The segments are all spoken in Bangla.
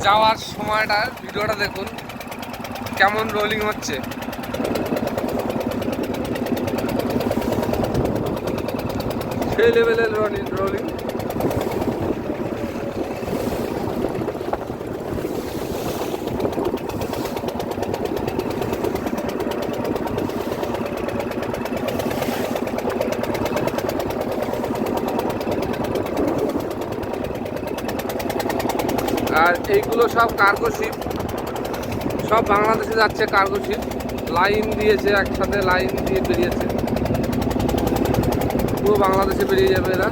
যাওয়ার সময়টা ভিডিওটা দেখুন কেমন রোলিং হচ্ছে। সেই লেভেলের রোলিং। আর এইগুলো সব কার্গো শিপ, সব বাংলাদেশে যাচ্ছে কার্গো শিপ। লাইন দিয়েছে, একসাথে লাইন দিয়ে বেরিয়েছে, পুরো বাংলাদেশে বেরিয়ে যাবে এরা।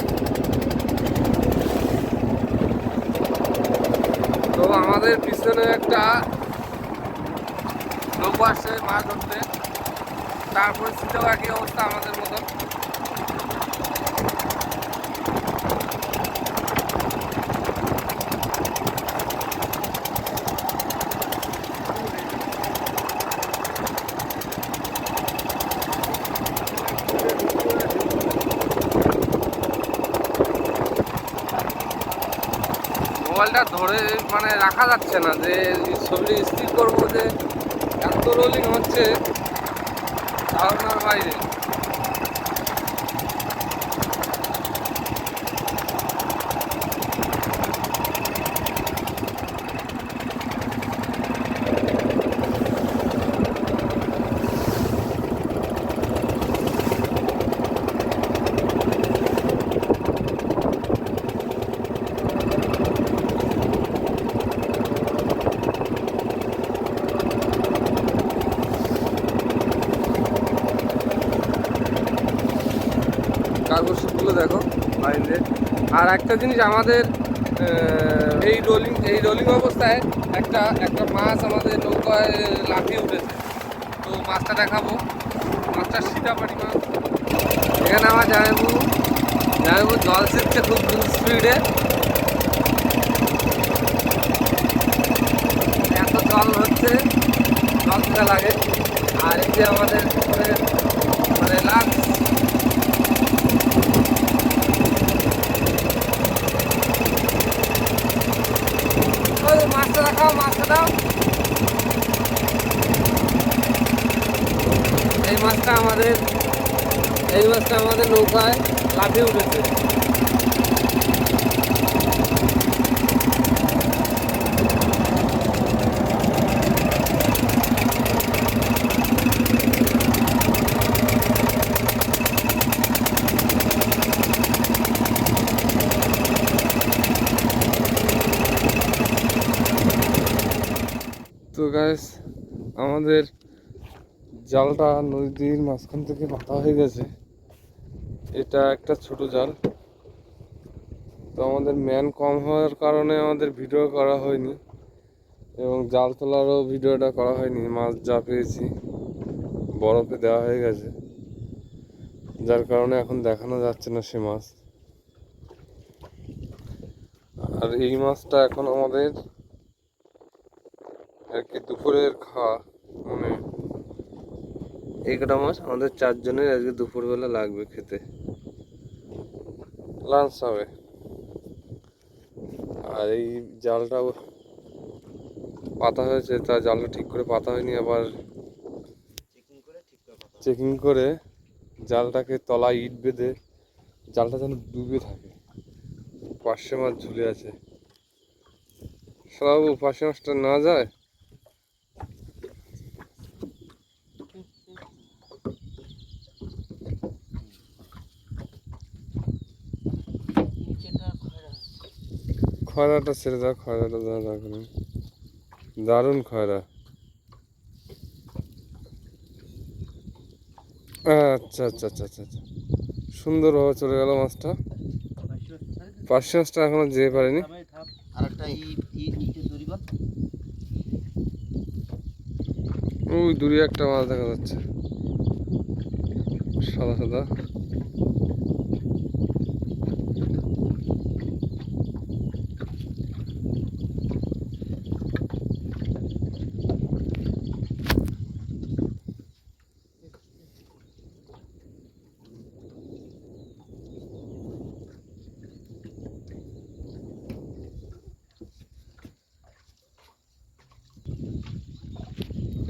তো আমাদের পিছনে একটা লোক আসছে মাছ ধরতে, তারপরে সেটাও একই অবস্থা আমাদের মতন। মোবাইলটা ধরে মানে রাখা যাচ্ছে না, যে ছবিটা স্থির করবো, যে এত রোলিং হচ্ছে ধারণার বাইরে। কার্গো শিপগুলো দেখো বাইরে। আর একটা জিনিস, আমাদের এই রোলিং অবস্থায় একটা মাছ আমাদের নৌকায় লাফিয়ে উঠেছে। তো মাছটা দেখাবো। মাছটা সীতাপাটি মাছ। এখানে আমার জামাইবু জল ছিটছে খুব স্পিডে। এত জল হচ্ছে, জল ছিটা লাগে। আর এই যে আমাদের মানে লাঞ্চ, মাছটা দেখাও, মাছটা দাও। এই মাছটা আমাদের নৌকায় লাফিয়ে উঠেছে। তো গাইস, আমাদের জালটা নদীর মাঝখান থেকে পাতা হয়ে গেছে। এটা একটা ছোট জাল। তো আমাদের ম্যান কম হওয়ার কারণে আমাদের ভিডিও করা হয়নি, এবং জাল তোলারও ভিডিওটা করা হয়নি। মাছ যা পেয়েছি বরফে দেওয়া হয়ে গেছে, যার কারণে এখন দেখানো যাচ্ছে না সে মাছ। আর এই মাছটা এখন আমাদের আর কি দুপুরের খাওয়া, মানে এই কটা মাছ আমাদের 4 জনের আজকে দুপুরবেলা লাগবে খেতে, লাঞ্চ হবে। আর এই জালটা পাতা হয়েছে, তা জালটা ঠিক করে পাতা হয়নি, আবার চেকিং করে জালটাকে তলায় ইট বেঁধে জালটা যেন ডুবে থাকে। পার্শে মাছ ঝুলে আছে। সব পার্শে মাছটা না যায়। খয়রাটা ছেড়ে দাও, খয়রাটা দেওয়া দরকার নেই। দারুণ খয়রা। আচ্ছা আচ্ছা আচ্ছা আচ্ছা আচ্ছা, সুন্দরভাবে চলে গেল মাছটা। পার্শে মাছটা এখনো যেতে পারেনি। ওই দূরে একটা মাছ দেখা যাচ্ছে, সাদা সাদা।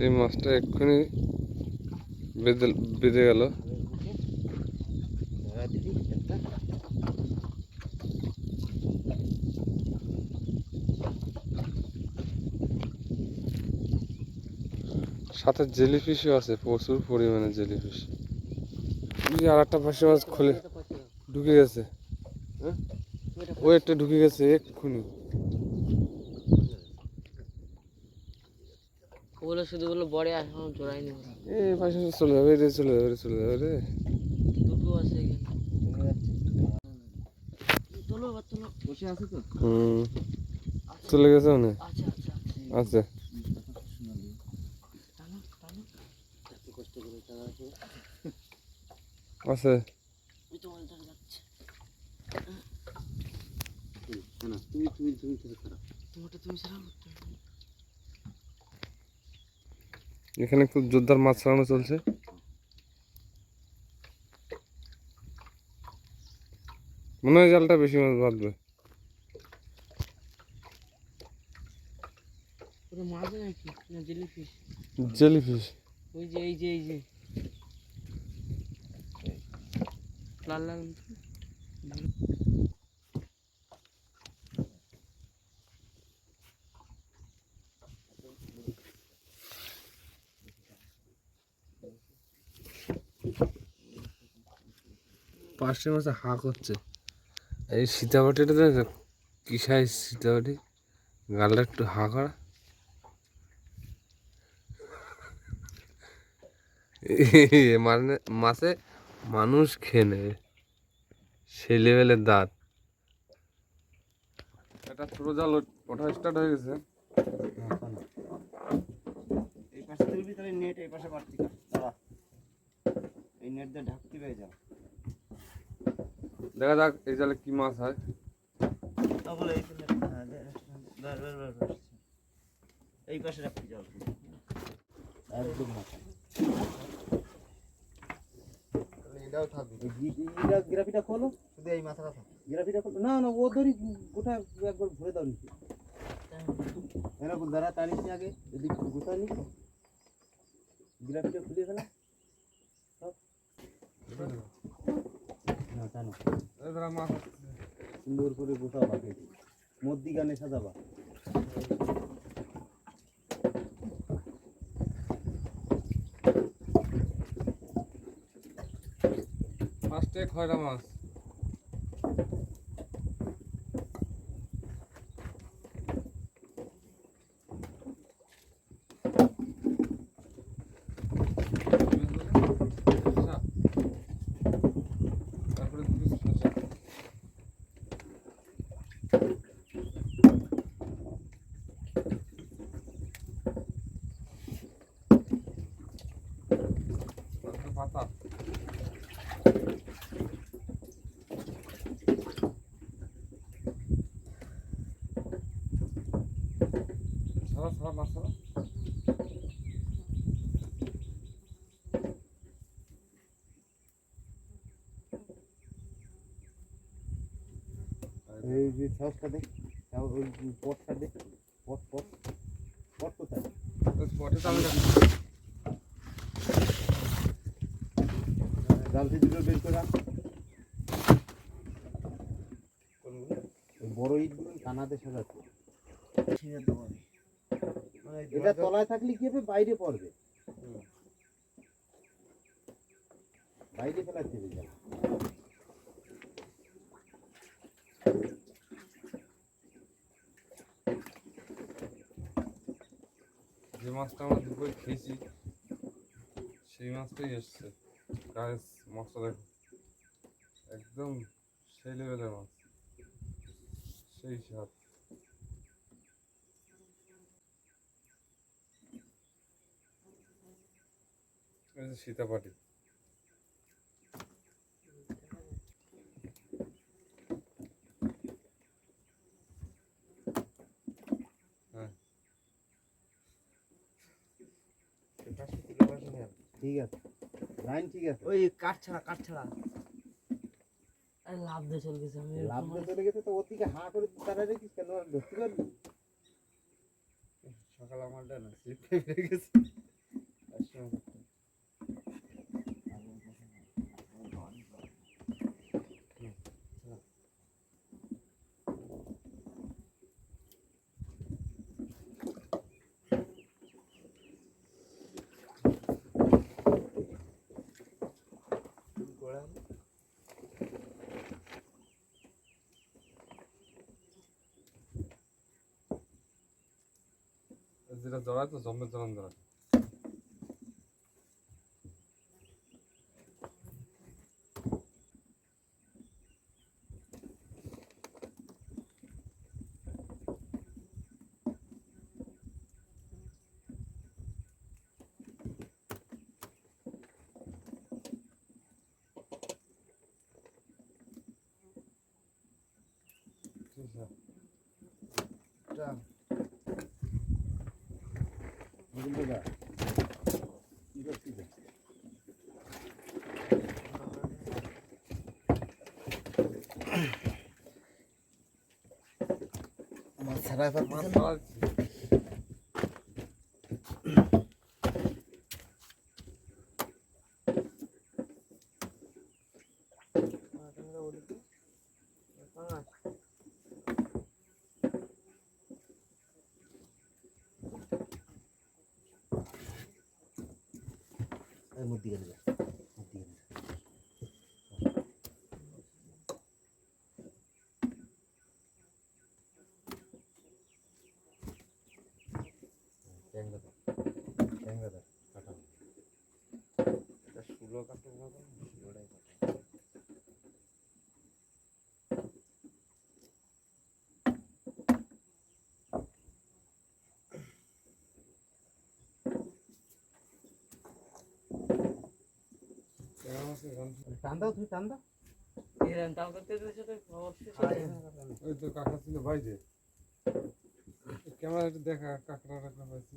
এই মাছটা এক্ষুনি বেঁধে বেঁধে গেল। সাথে জেলিফিশও আছে, প্রচুর পরিমাণে জেলিফিশ। আর একটা পাশে মাছ খুলে ঢুকে গেছে, ও একটা ঢুকে গেছে এক্ষুনি। ওগুলো শুধু বললো বড়ে এখন জোড়াইনি, এই পাশে চলে যাবে রে, চলে যাবে রে, চলে যাবে রে। দুটো আছে এখানে। তোলো বা তোলো, বসে আছে তো। চলে গেছে মনে। আচ্ছা আচ্ছা আচ্ছা টানো টানো, এত কষ্ট করে টানা আছে। আছে। ওই তো মাছ ধরে যাচ্ছে। না তুমি তুমি তুমি ছাড়া, তোমারটা তুমি ছাড়া। এখানে খুব জোরদার মাছ ছাড়ানো চলছে। মনে হয় জালটা বেশি মাছ বাঁধবে। ওটা মাছ নাকি না জেলিফিশ? জেলিফিশ। ওই যে এই যে এই যে লাল লাল। পাঁচটি মাছে হাঁক হচ্ছে। এই সীতাবাটিটা দেখো কি সাইজ সীতাবাটি, গালটা একটু হাঁ করা। মানে মাছে মানুষ খেয়ে নেবে সেই লেভেলের দাঁত। এটা ছোট জাল ওঠা স্টার্ট হয়ে গেছে। এই পাশে তুলবি তাহলে নেট এই পাশে মারতি দাঁড়া, এই নেট দিয়ে ঢাকতি পেয়ে যাও। দেখা যাক এই জালে কি মাছ হয়। তাহলে এই এই পাশে রাখতে যাও একদম মাথা। এটাও থাকবে, গ্রাফিটা খোলো, শুধু এই মাথাটা থাকবে। গ্রাফিটা খোলো, না না ও ধরি গোটা একবার ভরে দাও নিচে। এরকম দাঁড়া টানিস নি আগে, যদি গোটা নিস গ্রাফিটা খুলে ফেলা সব। না টানো, সুন্দর করে গোটাবা, মধ্যিখানে সাজাবা। ফার্স্টে খয়রা মাছ। তারপরে পাতা। সারা সারা মাছ সারা। এই যে সসটা দেখ, ওই পটটা দেখ, পট পট পট কোথায়? পটে তো আমি জালতি দুটো বের করে রাখ। ওই বড় ইটগুলো কানাতে সাজাচ্ছে। এটা তলায় থাকলে কি হবে, বাইরে পড়বে, বাইরে ফেলাচ্ছে জাল। যে মাছটা আমরা দুপুরে খেয়েছি সেই মাছটাই এসছে। গাইস মাছটা দেখো একদম সেই লেভেলের মাছ, সেই স্বাদ। এই যে সীতাপাটি। হ্যাঁ ঠিক আছে, লাইন ঠিক আছে। ওই কাঠ ছাড়া কাঠ ছাড়া। আরে লাভ দিয়ে চলে গেছে, আমি লাভ দিয়ে চলে গেছে তো ওর দিকে হাঁ করে তারা রেখিস কেন, আর ধরতে পারবি? সকাল আমারটা না, গেছে যেটা জড়ায় তো জম্মের জড়ান জড়ায়। ঠিক আছে। মাছ ছাড়া এবার মাছ ছাড়াচ্ছি। মধ্যে গেলে যা মধ্যে গেলে টান দাও, তুমি টান দাও। ওই তো কাঁকড়া ছিল বাইরে। ক্যামেরা একটু দেখা কাঁকড়া রাখা হয়েছে।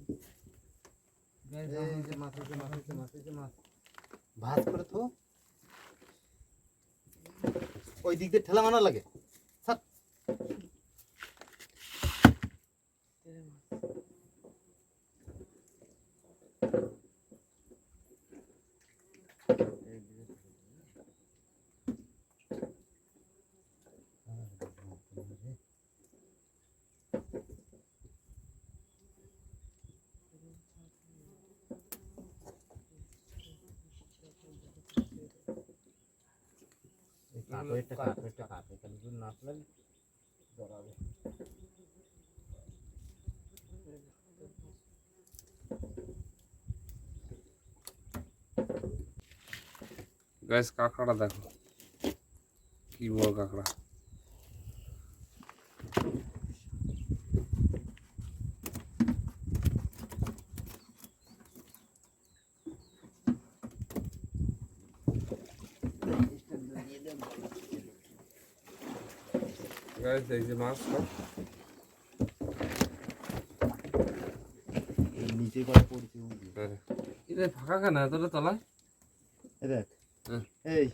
এই যে মাছ হয়েছে, মাছ হয়েছে, মাছ হয়েছে, মাছ ভাজ করে তো ওই দিক দিয়ে ঠেলা মানা লাগে। ছাড়। এটা কাট, এখানে যদি না ফেলেন জড়াবে। গাইস কাঁকড়াটা দেখো কি বড় কাঁকড়া। গাইস এই যে মাছ সব নিচে করে পড়ছে। এটা ফাঁকা কেন এতটা তলায়? দেখ হ্যাঁ। এই